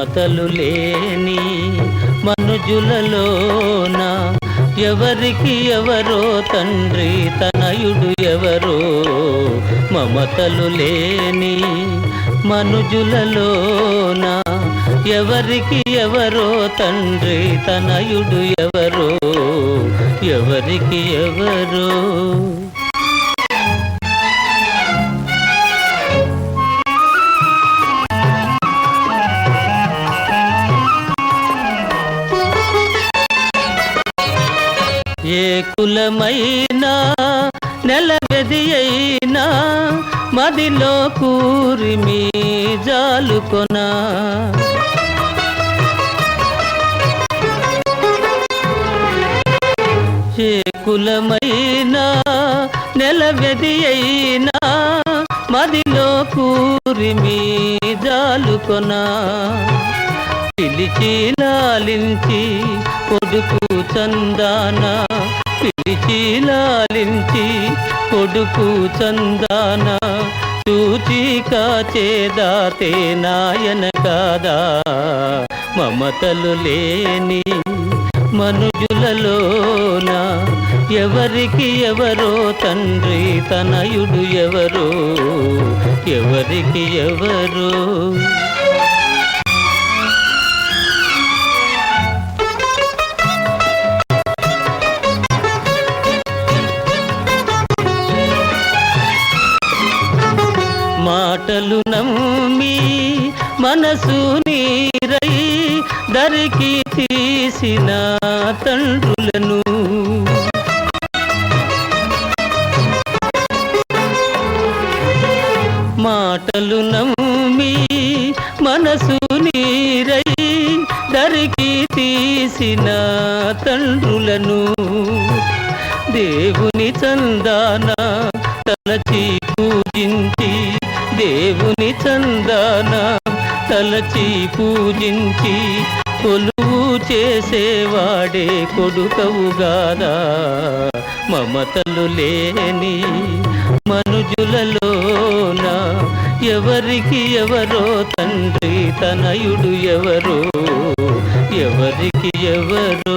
మమతలు లేని మనుజులలోన ఎవరికి ఎవరో తండ్రి తనయుడు ఎవరో. మమతలు లేని మనుజులలోన ఎవరికి ఎవరో తండ్రి తనయుడు ఎవరో. ఎవరికి ఎవరో. ఏ కులమైనా నెలవెది అయినా మదిలో కూరిమి జాలుకొనా. ఏ కులమైనా నెలవెది అయినా మదిలో కూరిమి జాలుకొనా. పిలిచి లాలించి కొడుకు చందాన, పిలిచి లాలించి కొడుకు చందాన, చూచి కాచేదాతే నాయన కాదా. మమతలు లేని మనుజులలోన ఎవరికి ఎవరో తండ్రి తనయుడు ఎవరో. ఎవరికి ఎవరో. మాటలు నమ్మి మనసు నీరై దరికి తీసిన తండ్రులను, మాటలు నమ్మి మనసు నీరై దరికి తీసిన తండ్రులను దేవుని చందాన తలచి పూజించి, దేవుని చందాన తలచి పూజించి కొలువు చేసేవాడే కొడుకవుగాదా. మమతలు లేని మనుజులలోన ఎవరికి ఎవరో తండ్రి తనయుడు ఎవరో. ఎవరికి ఎవరో.